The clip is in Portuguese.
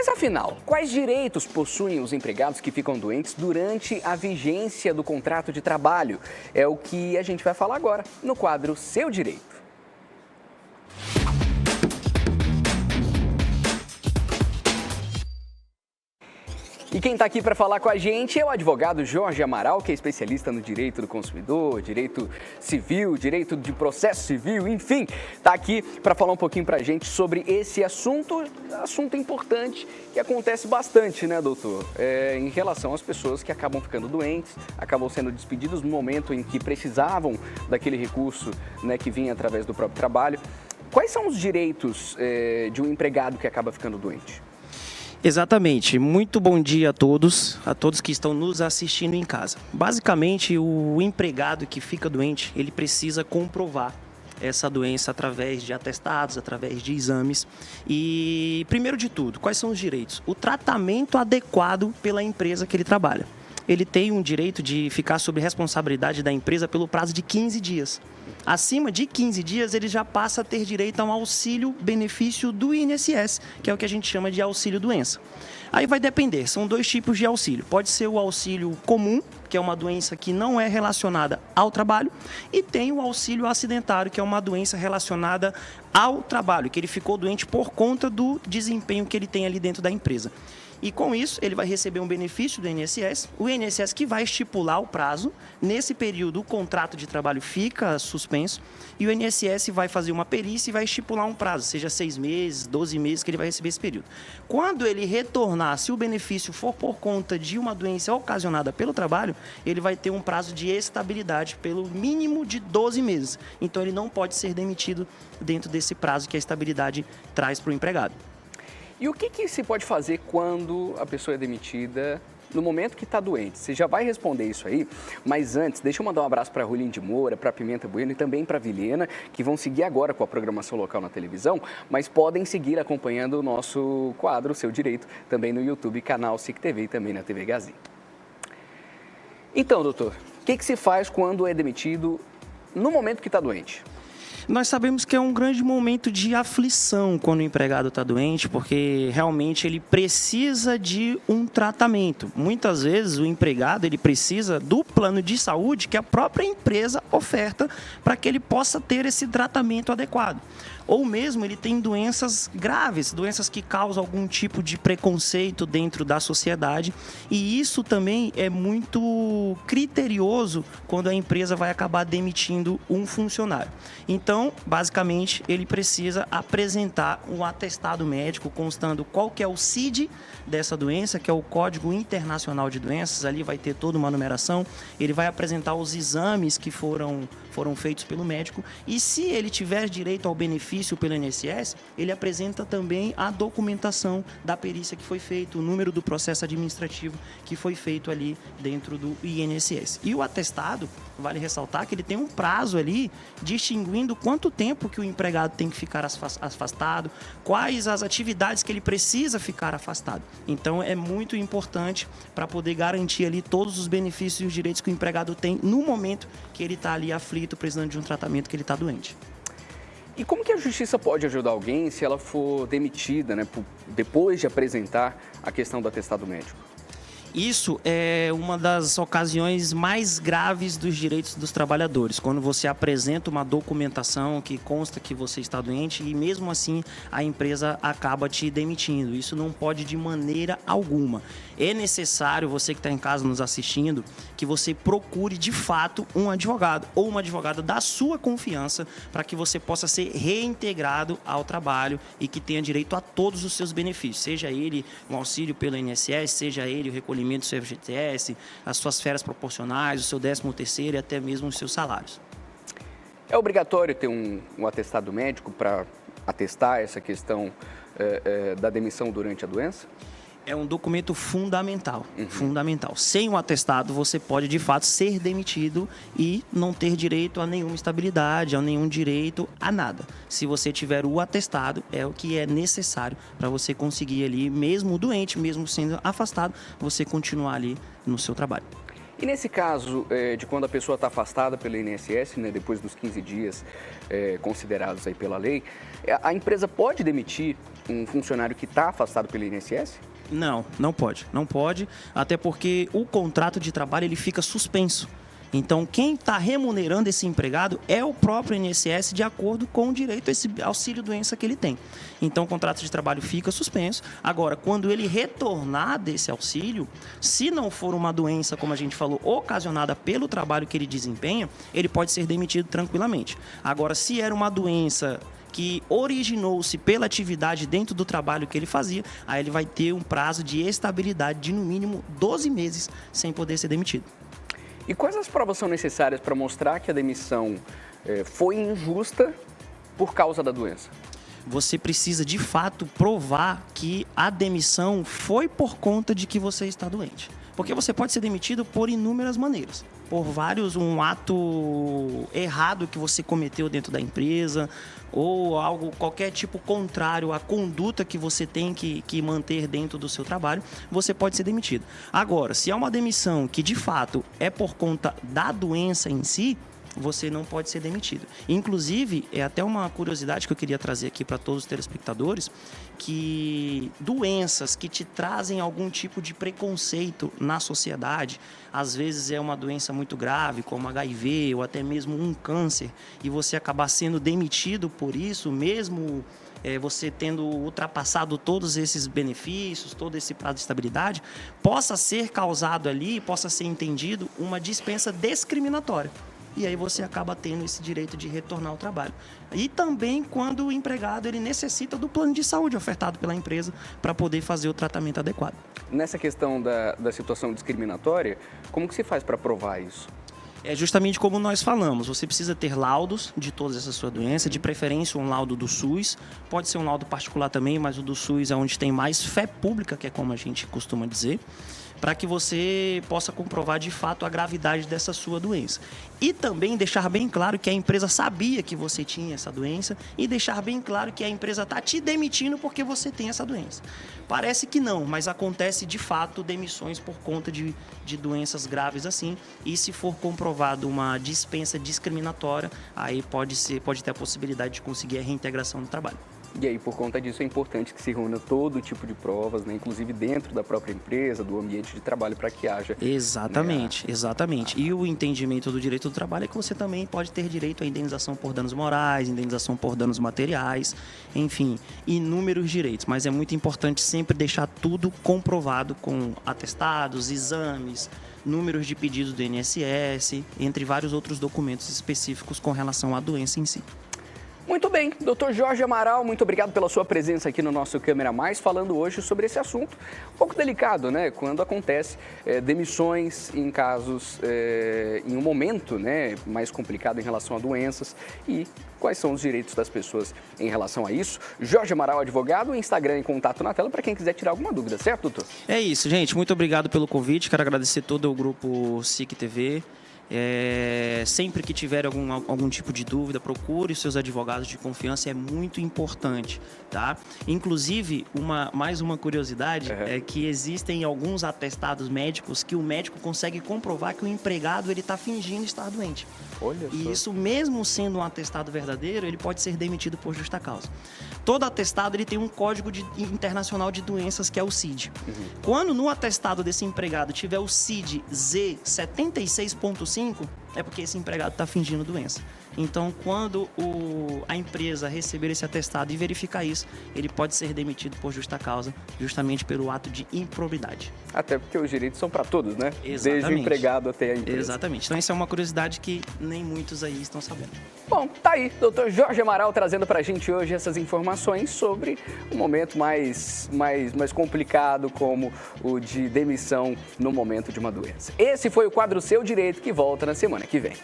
Mas afinal, quais direitos possuem os empregados que ficam doentes durante a vigência do contrato de trabalho? É o que a gente vai falar agora no quadro Seu Direito. E quem está aqui para falar com a gente é o advogado Jorge Amaral, que é especialista no direito do consumidor, direito civil, direito de processo civil, enfim. Está aqui para falar um pouquinho para a gente sobre esse assunto importante que acontece bastante, né, doutor? Em relação às pessoas que acabam ficando doentes, acabam sendo despedidos no momento em que precisavam daquele recurso, né, que vinha através do próprio trabalho. Quais são os direitos de um empregado que acaba ficando doente? Exatamente. Muito bom dia a todos que estão nos assistindo em casa. Basicamente, o empregado que fica doente, ele precisa comprovar essa doença através de atestados, através de exames. E, primeiro de tudo, quais são os direitos? O tratamento adequado pela empresa que ele trabalha. Ele tem um direito de ficar sob responsabilidade da empresa pelo prazo de 15 dias. Acima de 15 dias, ele já passa a ter direito a um auxílio-benefício do INSS, que é o que a gente chama de auxílio-doença. Aí vai depender, são dois tipos de auxílio. Pode ser o auxílio comum, que é uma doença que não é relacionada ao trabalho, e tem o auxílio acidentário, que é uma doença relacionada ao trabalho, que ele ficou doente por conta do desempenho que ele tem ali dentro da empresa. E com isso, ele vai receber um benefício do INSS, o INSS que vai estipular o prazo. Nesse período, o contrato de trabalho fica suspenso e o INSS vai fazer uma perícia e vai estipular um prazo, seja 6 meses, 12 meses, que ele vai receber esse período. Quando ele retornar, se o benefício for por conta de uma doença ocasionada pelo trabalho, ele vai ter um prazo de estabilidade pelo mínimo de 12 meses. Então, ele não pode ser demitido dentro desse prazo que a estabilidade traz para o empregado. E o que se pode fazer quando a pessoa é demitida no momento que está doente? Você já vai responder isso aí, mas antes, deixa eu mandar um abraço para a Rulinho de Moura, para a Pimenta Bueno e também para a Vilhena, que vão seguir agora com a programação local na televisão, mas podem seguir acompanhando o nosso quadro, Seu Direito, também no YouTube, canal SIC TV e também na TV Gazin. Então, doutor, o que se faz quando é demitido no momento que está doente? Nós sabemos que é um grande momento de aflição quando o empregado está doente, porque realmente ele precisa de um tratamento. Muitas vezes o empregado ele precisa do plano de saúde que a própria empresa oferta para que ele possa ter esse tratamento adequado. Ou mesmo ele tem doenças graves, doenças que causam algum tipo de preconceito dentro da sociedade. E isso também é muito criterioso quando a empresa vai acabar demitindo um funcionário. Então, basicamente, ele precisa apresentar um atestado médico constando qual que é o CID dessa doença, que é o Código Internacional de Doenças. Ali vai ter toda uma numeração. Ele vai apresentar os exames que foram feitos pelo médico. E se ele tiver direito ao benefício pelo INSS, ele apresenta também a documentação da perícia que foi feita, o número do processo administrativo que foi feito ali dentro do INSS. E o atestado, vale ressaltar que ele tem um prazo ali distinguindo quanto tempo que o empregado tem que ficar afastado, quais as atividades que ele precisa ficar afastado. Então é muito importante para poder garantir ali todos os benefícios e os direitos que o empregado tem no momento que ele está ali aflito, precisando de um tratamento, que ele está doente. E como que a justiça pode ajudar alguém se ela for demitida, né, depois de apresentar a questão do atestado médico? Isso é uma das ocasiões mais graves dos direitos dos trabalhadores, quando você apresenta uma documentação que consta que você está doente e mesmo assim a empresa acaba te demitindo. Isso não pode de maneira alguma. É necessário, você que está em casa nos assistindo, que você procure de fato um advogado ou uma advogada da sua confiança para que você possa ser reintegrado ao trabalho e que tenha direito a todos os seus benefícios, seja ele um auxílio pelo INSS, seja ele o recolhimento do seu FGTS, as suas férias proporcionais, o seu 13º e até mesmo os seus salários. É obrigatório ter um atestado médico para atestar essa questão da demissão durante a doença? É um documento fundamental, fundamental. Sem um atestado, você pode, de fato, ser demitido e não ter direito a nenhuma estabilidade, a nenhum direito a nada. Se você tiver o atestado, é o que é necessário para você conseguir ali, mesmo doente, mesmo sendo afastado, você continuar ali no seu trabalho. E nesse caso de quando a pessoa está afastada pelo INSS, né, depois dos 15 dias considerados aí pela lei, a empresa pode demitir um funcionário que está afastado pelo INSS? Não, não pode. Não pode, até porque o contrato de trabalho ele fica suspenso. Então, quem está remunerando esse empregado é o próprio INSS de acordo com o direito a esse auxílio-doença que ele tem. Então, o contrato de trabalho fica suspenso. Agora, quando ele retornar desse auxílio, se não for uma doença, como a gente falou, ocasionada pelo trabalho que ele desempenha, ele pode ser demitido tranquilamente. Agora, se era uma doença que originou-se pela atividade dentro do trabalho que ele fazia, aí ele vai ter um prazo de estabilidade de, no mínimo, 12 meses sem poder ser demitido. E quais as provas são necessárias para mostrar que a demissão foi injusta por causa da doença? Você precisa, de fato, provar que a demissão foi por conta de que você está doente. Porque você pode ser demitido por inúmeras maneiras. Por um ato errado que você cometeu dentro da empresa, ou qualquer tipo contrário à conduta que você tem que manter dentro do seu trabalho, você pode ser demitido. Agora, se é uma demissão que de fato é por conta da doença em si, você não pode ser demitido. Inclusive, é até uma curiosidade que eu queria trazer aqui para todos os telespectadores, que doenças que te trazem algum tipo de preconceito na sociedade, às vezes é uma doença muito grave, como HIV ou até mesmo um câncer, e você acabar sendo demitido por isso, mesmo você tendo ultrapassado todos esses benefícios, todo esse prazo de estabilidade, possa ser causado ali, possa ser entendido uma dispensa discriminatória. E aí você acaba tendo esse direito de retornar ao trabalho. E também quando o empregado ele necessita do plano de saúde ofertado pela empresa para poder fazer o tratamento adequado. Nessa questão da situação discriminatória, como que se faz para provar isso? É justamente como nós falamos, você precisa ter laudos de todas essas suas doenças, de preferência um laudo do SUS, pode ser um laudo particular também, mas o do SUS é onde tem mais fé pública, que é como a gente costuma dizer, para que você possa comprovar de fato a gravidade dessa sua doença. E também deixar bem claro que a empresa sabia que você tinha essa doença e deixar bem claro que a empresa está te demitindo porque você tem essa doença. Parece que não, mas acontece de fato demissões por conta de doenças graves assim, e se for comprovado uma dispensa discriminatória, aí pode ter a possibilidade de conseguir a reintegração no trabalho. E aí, por conta disso, é importante que se reúna todo tipo de provas, né? Inclusive dentro da própria empresa, do ambiente de trabalho, para que haja... Exatamente, né? Exatamente. E o entendimento do direito do trabalho é que você também pode ter direito à indenização por danos morais, indenização por danos materiais, enfim, inúmeros direitos. Mas é muito importante sempre deixar tudo comprovado com atestados, exames, números de pedidos do INSS, entre vários outros documentos específicos com relação à doença em si. Muito bem, Dr. Jorge Amaral, muito obrigado pela sua presença aqui no nosso Câmera Mais, falando hoje sobre esse assunto um pouco delicado, né? Quando acontece demissões em casos, em um momento, né, mais complicado em relação a doenças, e quais são os direitos das pessoas em relação a isso. Jorge Amaral, advogado, Instagram em contato na tela para quem quiser tirar alguma dúvida, certo, doutor? É isso, gente. Muito obrigado pelo convite. Quero agradecer todo o grupo SIC TV. Sempre que tiver algum tipo de dúvida, procure os seus advogados de confiança, é muito importante, tá? Inclusive, mais uma curiosidade é que existem alguns atestados médicos que o médico consegue comprovar que o empregado está fingindo estar doente. Olha só. E isso, mesmo sendo um atestado verdadeiro, ele pode ser demitido por justa causa. Todo atestado ele tem um código internacional de doenças, que é o CID. Quando no atestado desse empregado tiver o CID Z76.5, é porque esse empregado está fingindo doença. Então, quando a empresa receber esse atestado e verificar isso, ele pode ser demitido por justa causa, justamente pelo ato de improbidade. Até porque os direitos são para todos, né? Exatamente. Desde o empregado até a empresa. Exatamente. Então, essa é uma curiosidade que nem muitos aí estão sabendo. Bom, tá aí, Dr. Jorge Amaral trazendo pra gente hoje essas informações sobre um momento mais complicado, como o de demissão no momento de uma doença. Esse foi o quadro Seu Direito, que volta na semana que vem.